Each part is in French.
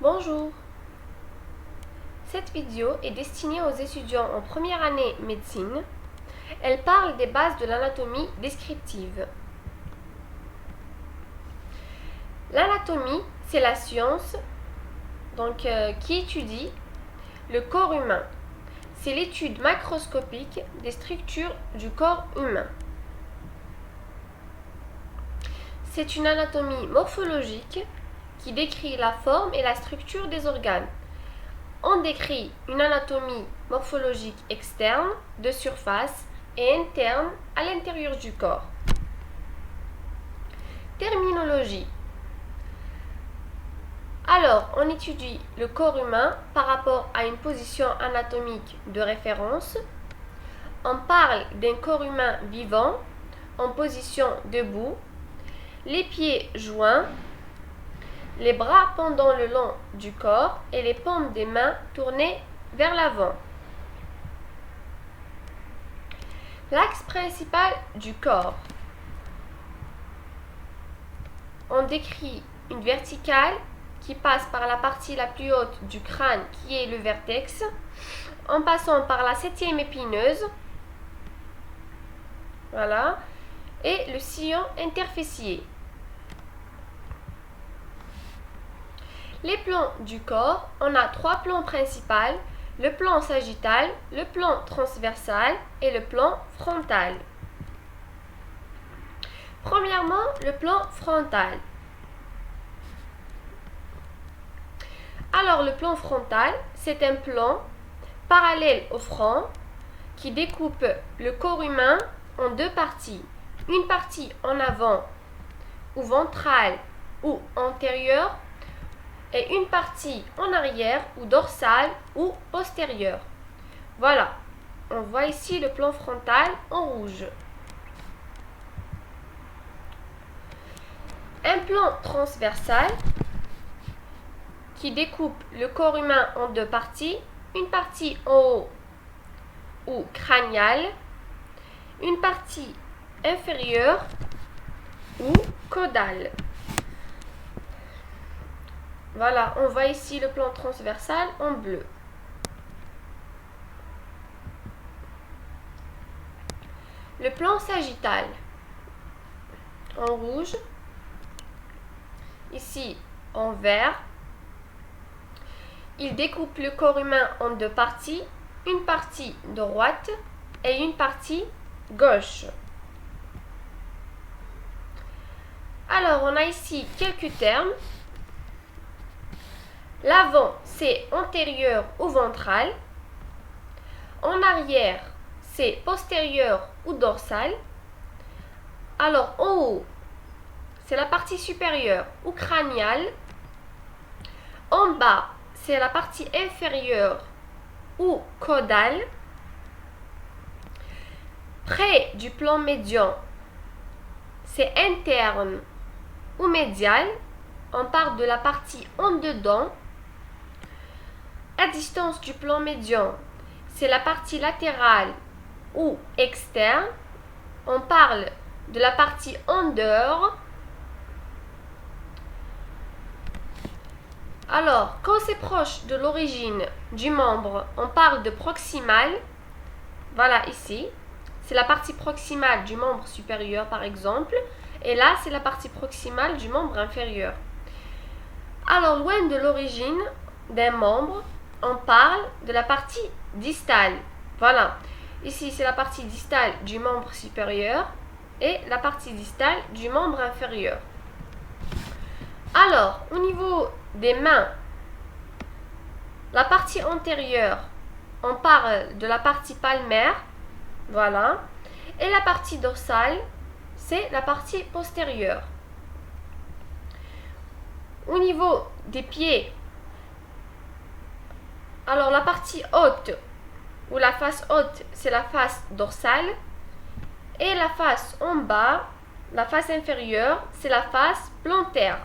Bonjour. Cette vidéo est destinée aux étudiants en première année médecine. Elle parle des bases de l'anatomie descriptive. L'anatomie, c'est la science qui étudie le corps humain. C'est l'étude macroscopique des structures du corps humain. C'est une anatomie morphologique qui décrit la forme et la structure des organes. On décrit une anatomie morphologique externe, de surface, et interne, à l'intérieur du corps. Terminologie. Alors, on étudie le corps humain par rapport à une position anatomique de référence. On parle d'un corps humain vivant, en position debout, les pieds joints, les bras pendant le long du corps et les paumes des mains tournées vers l'avant. L'axe principal du corps. On décrit une verticale qui passe par la partie la plus haute du crâne qui est le vertex, en passant par la septième épineuse, voilà, et le sillon interfessier. Les plans du corps, on a trois plans principaux, le plan sagittal, le plan transversal et le plan frontal. Premièrement, le plan frontal. Alors, le plan frontal, c'est un plan parallèle au front qui découpe le corps humain en deux parties. Une partie en avant ou ventrale ou antérieure et une partie en arrière ou dorsale ou postérieure. Voilà, on voit ici le plan frontal en rouge. Un plan transversal qui découpe le corps humain en deux parties, une partie en haut ou crâniale, une partie inférieure ou caudale. Voilà, on voit ici le plan transversal en bleu. Le plan sagittal en rouge, ici en vert. Il découpe le corps humain en deux parties, une partie droite et une partie gauche. Alors, on a ici quelques termes. L'avant, c'est antérieur ou ventral. En arrière, c'est postérieur ou dorsal. Alors, en haut, c'est la partie supérieure ou crâniale. En bas, c'est la partie inférieure ou caudale. Près du plan médian, c'est interne ou médial. On parle de la partie en dedans. À distance du plan médian, c'est la partie latérale ou externe. On parle de la partie en dehors. Alors, quand c'est proche de l'origine du membre, on parle de proximal. Voilà, ici, c'est la partie proximale du membre supérieur, par exemple. Et là, c'est la partie proximale du membre inférieur. Alors, loin de l'origine d'un membre, on parle de la partie distale. Voilà, ici, c'est la partie distale du membre supérieur et la partie distale du membre inférieur. Alors, au niveau des mains, la partie antérieure, on parle de la partie palmaire, voilà, et la partie dorsale, c'est la partie postérieure. Au niveau des pieds, alors la partie haute ou la face haute, c'est la face dorsale, et la face en bas, la face inférieure, c'est la face plantaire.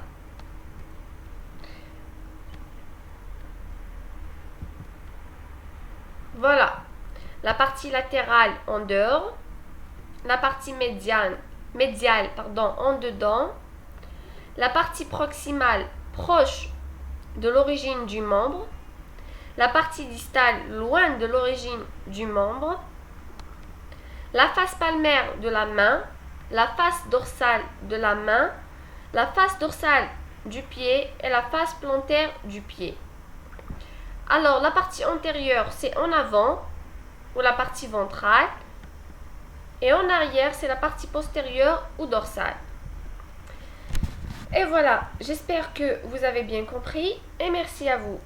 Voilà, la partie latérale en dehors, la partie médiale en dedans, la partie proximale proche de l'origine du membre, la partie distale loin de l'origine du membre, la face palmaire de la main, la face dorsale de la main, la face dorsale du pied et la face plantaire du pied. Alors, la partie antérieure, c'est en avant, ou la partie ventrale, et en arrière, c'est la partie postérieure ou dorsale. Et voilà, j'espère que vous avez bien compris, et merci à vous.